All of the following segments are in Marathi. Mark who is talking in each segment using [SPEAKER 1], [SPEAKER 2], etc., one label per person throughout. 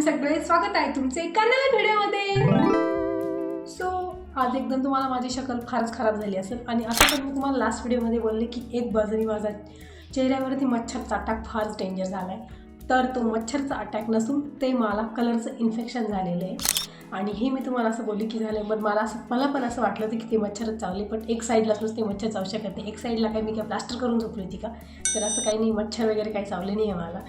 [SPEAKER 1] तुम्ही सगळे स्वागत आहे तुमचे एका नवीन व्हिडिओमध्ये। सो आज एकदम तुम्हाला माझी शक्ल फारच खराब झाली असेल आणि असं पण मी तुम्हाला लास्ट व्हिडिओमध्ये बोलले की एक बाजूने माझा चेहऱ्यावरती मच्छरचा अटॅक फारच डेंजर झाला आहे। तर तो मच्छरचा अटॅक नसून ते मला कलरचं इन्फेक्शन झालेलं आहे आणि हे मी तुम्हाला असं बोलले की झालं, पण मला पण असं वाटलं होतं की ते मच्छरच चावले, पण एक साईडलाच ते मच्छर चावू शकत नाही। एक साईडला काय मी काय प्लास्टर करून झोपली होती का, तर असं काही नाही, मच्छर वगैरे काही चावले नाही आहे मला।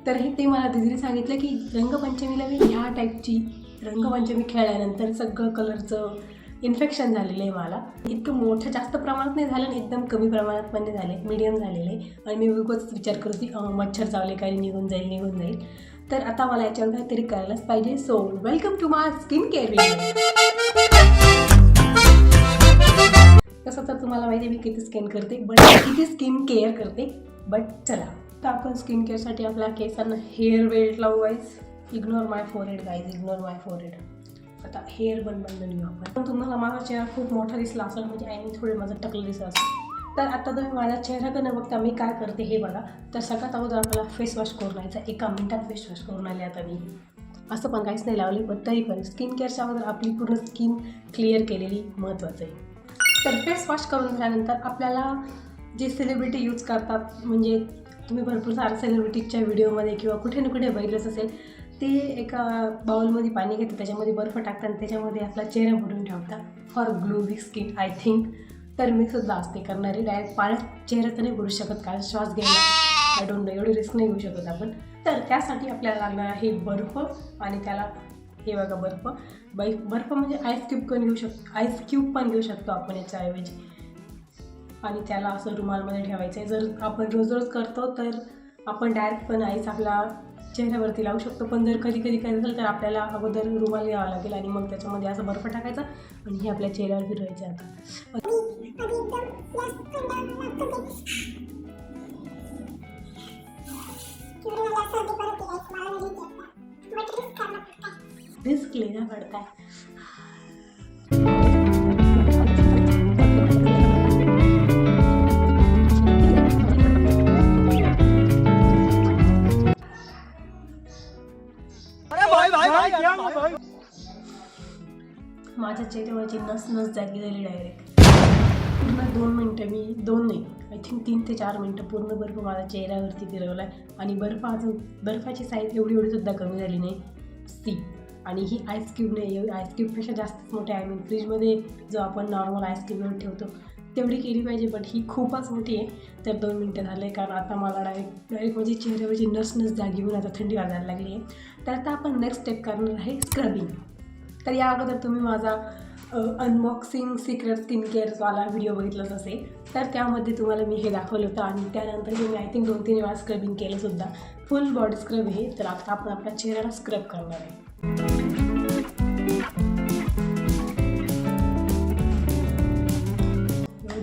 [SPEAKER 1] तर हे ते मला दीदीने सांगितलं की रंगपंचमीला मी ह्या टाईपची रंगपंचमी खेळल्यानंतर सगळं कलरचं इन्फेक्शन झालेलं आहे मला। इतकं मोठं जास्त प्रमाणात नाही झालं आणि एकदम कमी प्रमाणात पण नाही झाले, मीडियम झालेलं आहे आणि मी उगाच विचार करते मच्छर चावले काही निघून जाईल। तर आता मला याच्यावर काहीतरी करायलाच पाहिजे। So welcome to my skin care video. तसं तर तुम्हाला माहिती आहे मी किती स्किन केअर करते, बट चला तर आपण स्किन केअरसाठी आपल्या केसांना हेअर बेल्ट लावू गाईज। इग्नोर माय फोरहेड गाईज, इग्नोर माय फोरहेड। आता हेअर बन नेऊ आपण। तुम्हाला माझा चेहरा खूप मोठा दिसला असेल, म्हणजे आईने थोडे माझं टकलं दिसलं असेल, तर आता तुम्ही माझ्या चेहऱ्याकडे न बघता मी काय करते हे बघा। तर सगळ्यात अगोदर आपल्याला फेस वॉश करून यायचा, 1 मिनिटात फेस वॉश करून आले आता मी। असं पण काहीच नाही लावले, पण तरी पण स्किन केअरच्या अगोदर आपली पूर्ण स्किन क्लिअर केलेली महत्त्वाचं आहे। तर फेस वॉश करून झाल्यानंतर आपल्याला जे सेलिब्रिटी यूज करतात, म्हणजे तुम्ही भरपूर साऱ्या सेलिब्रिटीजच्या व्हिडिओमध्ये किंवा कुठे ना कुठे बघितलंच असेल, ते एका बाउलमध्ये पाणी घेतात, त्याच्यामध्ये बर्फ टाकतात आणि त्याच्यामध्ये आपला चेहरा बुडवून ठेवतात for glowy skin I think. तर मी सुद्धा असते करणारी, डायरेक्ट पाण्यात चेहरा तर नाही बुडू शकत कारण श्वास घ्यायला आय डोंट नो एवढी रिस्क नाही घेऊ शकत आपण। तर त्यासाठी आपल्याला लागणार आहे बर्फ आणि त्याला हे बघा बर्फ म्हणजे आईस क्यूब पण घेऊ शकतो आपण याच्याऐवजी, आणि त्याला असं रुमालमध्ये ठेवायचं आहे। जर आपण रोज करतो तर आपण डायरेक्ट पण आईस आपल्या चेहऱ्यावरती लावू शकतो, पण जर कधी काय असेल तर आपल्याला अगोदर रुमाल घ्यावा लागेल आणि मग त्याच्यामध्ये असं बर्फ टाकायचा आणि हे आपल्या चेहऱ्यावर फिरवायचे। आता रिस्क लेना पड़ता है। माझ्या चेहऱ्यावरची नस जागी झाली डायरेक्ट। पूर्ण 2 मिनटं मी 2 नाही आय थिंक 3 ते 4 मिनटं पूर्ण बर्फ माझ्या चेहऱ्यावरती फिरवला आहे आणि बर्फाची साईज एवढी सुद्धा कमी झाली नाही सी। आणि ही आईस क्यूब नाही, आईस क्यूबपेक्षा जास्तच मोठी आहे। फ्रीजमध्ये जो आपण नॉर्मल आईस क्यूब ठेवतो तेवढी केली पाहिजे, बट ही खूपच मोठी आहे। तर 2 मिनटं झाले कारण आता मला डायरेक्ट म्हणजे चेहऱ्यावरची नस जागी होऊन आता थंडी वाजायला लागली आहे। तर आता आपण नेक्स्ट स्टेप करणार आहे स्क्रबिंग। तर या अगोदर तुम्ही माझा अनबॉक्सिंग सिक्रेट स्किन केअरवाला व्हिडिओ बघितलाच असेल, तर त्यामध्ये तुम्हाला मी हे दाखवलं होतं आणि त्यानंतर मी आय थिंक 2-3 वेळा स्क्रबिंग केलं सुद्धा, फुल बॉडी स्क्रब हे। तर आता आपण आपल्या चेहऱ्याला स्क्रब करणार आहे।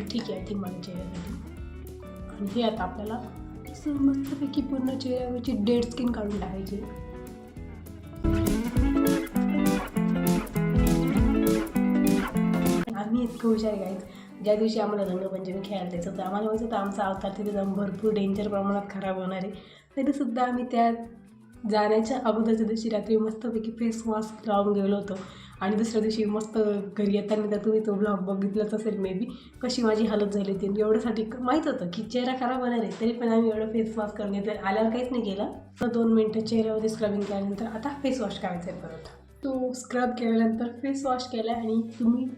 [SPEAKER 1] ठीक आहे आय थिंक माझ्या चेहऱ्यासाठी, आणि हे आता आपल्याला असं मस्तपैकी पूर्ण चेहऱ्यावरची डेड स्किन काढून टाकायची। आम्ही इतकं हुशार गाईज, ज्या दिवशी आम्हाला रंगपंचमी खेळायला जायचं होतं आम्हाला माहिती होतं आमचा अवतार तिथे जाऊन भरपूर डेंजर प्रमाणात खराब होणार आहे, तरीसुद्धा आम्ही त्या जाण्याच्या अगोदरच्या दिवशी रात्री मस्तपैकी फेस मास्क लावून गेलो होतो आणि दुसऱ्या दिवशी मस्त घरी येताना तर तुम्ही तो ब्लॉग बघितलाच असेल मे बी, कशी माझी हालत झाली होती। एवढ्यासाठी माहीत होतं की चेहरा खराब होणार आहे, तरी पण आम्ही एवढं फेस वॉश करून घेतलं, आल्यावर काहीच नाही केलं। तर 2 मिनटं चेहऱ्यावरती स्क्रबिंग केल्यानंतर आता फेस वॉश करायचं आहे परत। तो स्क्रब केल्यानंतर फेस वॉश केला आणि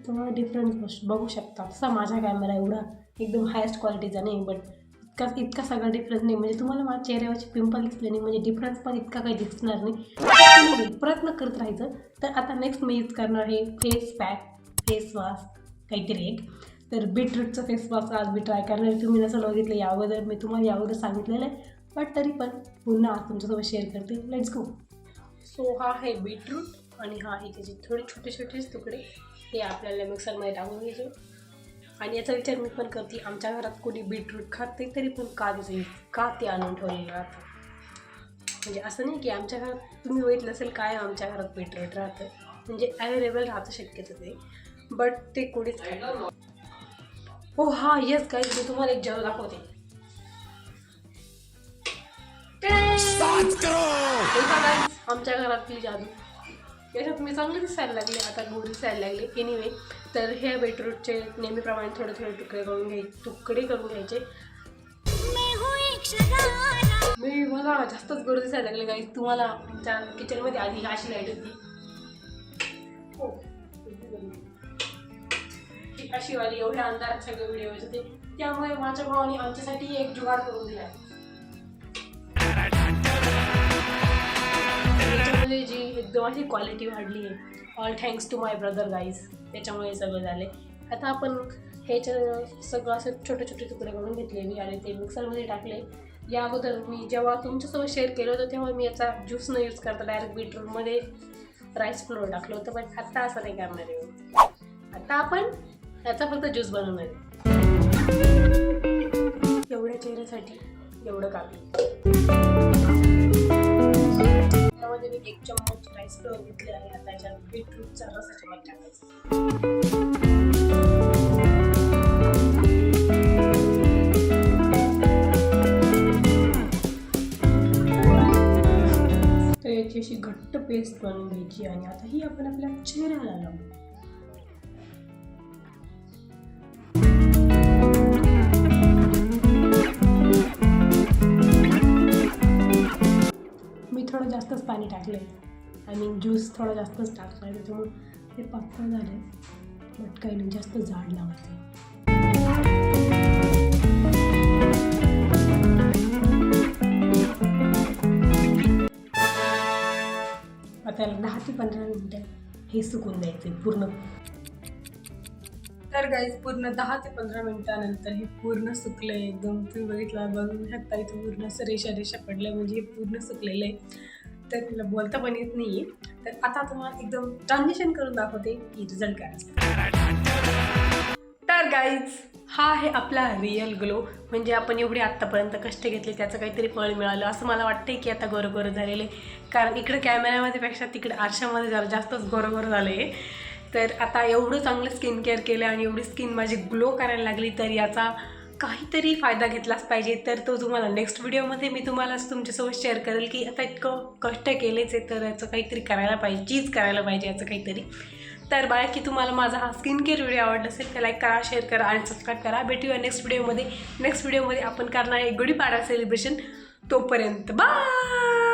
[SPEAKER 1] तुम्हाला डिफरन्स बघू शकता। तसा माझा कॅमेरा एवढा एकदम हायेस्ट क्वालिटीचा नाही, बट इतका सगळा डिफरन्स नाही, म्हणजे तुम्हाला माझ्या चेहऱ्यावरची पिंपल दिसले नाही, म्हणजे डिफरन्स पण इतका काही दिसणार नाही, प्रयत्न करत राहायचं। तर आता नेक्स्ट मी यूज करणार आहे फेस पॅक, फेस वॉश काहीतरी एक। तर बीटरूटचं फेस वॉश आज मी ट्राय करणार आहे। तुम्ही जसं बघितलं याअगोदर मी तुम्हाला याअगोदर सांगितलेलं आहे, बट तरी पण पुन्हा आज तुमच्यासोबत शेअर करते। Let's go. सो हा आहे बीटरूट आणि हा आहे त्याचे थोडे छोटे तुकडे, हे आपल्याला मिक्सरमध्ये टाकून घ्यायचे। आणि याचा विचार मी पण करते आमच्या घरात कोणी बीटरूट खात नाही, तरी पण का ते आणून ठेवलेलं राहतं, म्हणजे असं नाही की आमच्या घरात तुम्ही बघितलं असेल काय आमच्या घरात बीटरूट राहतं, म्हणजे अवेलेबल राहतं शक्यतो ते, बट ते कोणीच खात। हो हा येस गाईज, मी तुम्हाला एक जग दाखवते। आमच्या घरातली जादू. याच्यात मी चांगले दिसायला लागले, आता गोड दिसायला लागले. एनिवे, तर हे बीटरूटचे नेहमीप्रमाणे थोडे थोडे तुकडे करून घ्यायचे. मला जास्तच गोड दिसायला लागले गाईस. तुम्हाला आमच्या किचनमध्ये आधी अशी लाईट होती, हो ही अशी वाली, एवढ्या अंधारात सगळे व्हिडिओ येत होते. त्यामुळे माझ्या भावाने आमच्यासाठी एक जुगाड करून दिला. त्याच्यामध्ये जी एकदम अशी क्वालिटी वाढली आहे. All thanks to my brother guys. त्याच्यामुळे सगळं झालं आहे. आता आपण ह्याचं सगळं असं छोटे छोटे तुकडे करून घेतले मी आणि ते मिक्सरमध्ये टाकले. या अगोदर मी जेव्हा तुमच्यासोबत शेअर केलं होतं तेव्हा मी याचा ज्यूस न यूज करता डायरेक्ट बीटरूटमध्ये राईस फ्लोअर टाकलं होतं. पण आत्ता असं नाही करणार आहे. आता आपण याचा फक्त ज्यूस बनवणार आहे. एवढ्या चेहऱ्यासाठी एवढं कापलं. त्यामध्ये मी 1 चम्मच राईस फ्लोअर घेतले आहे. आता याच्यात बीटरूटचा रस याच्यामध्ये टाकायचा. तर याची अशी घट्ट पेस्ट बनवून घ्यायची आणि आता ही आपण आपल्या चेहऱ्याला लावू. मी थोडं जास्तच पाणी टाकलं आहे आणि ज्यूस थोडा जास्तच टाकला आहे, त्याच्यामुळे ते पातळ झाले. बट काही नाही, जास्त जाड लावायचं. आता 10 ते 15 मिनिटं हे सुकून द्यायचे पूर्ण. तर गाईज पूर्ण 10 ते 15 मिनिटानंतर हे पूर्ण सुकलं आहे एकदम. तुम्ही बघू शकता इथं पूर्ण असं रेषा पडलं, म्हणजे हे पूर्ण सुकलेलं आहे. तर मला बोलता पण येत नाही आहे. तर आता तुम्हाला एकदम ट्रान्झिशन करून दाखवते की रिझल्ट काय असतो. तर गाईज हा आहे आपला रिअल ग्लो. म्हणजे आपण एवढे आत्तापर्यंत कष्ट घेतले त्याचं काहीतरी फळ मिळालं असं मला वाटतं की आता गोरं झालेलं आहे. कारण इकडं कॅमेऱ्यामध्ये पेक्षा तिकडे आरशामध्ये जरा जास्तच गोरं झालं आहे. तर आता एवढं चांगलं स्किन केअर केलं आणि एवढी स्किन माझी ग्लो करायला लागली, तर याचा काहीतरी फायदा घेतलाच पाहिजे. तर तो तुम्हाला नेक्स्ट व्हिडिओमध्ये मी तुम्हाला तुमच्यासोबत शेअर करेल की आता इतकं कष्ट केलेच आहे तर याचं काहीतरी करायला पाहिजे, चीज करायला पाहिजे याचं काहीतरी. तर बाकी तुम्हाला माझा हा स्किन केअर व्हिडिओ आवडला असेल तर लाईक करा, शेअर करा आणि सबस्क्राईब करा. भेटूया नेक्स्ट व्हिडिओमध्ये. नेक्स्ट व्हिडिओमध्ये आपण करणार आहे गुढीपाडवा सेलिब्रेशन. तोपर्यंत बाय.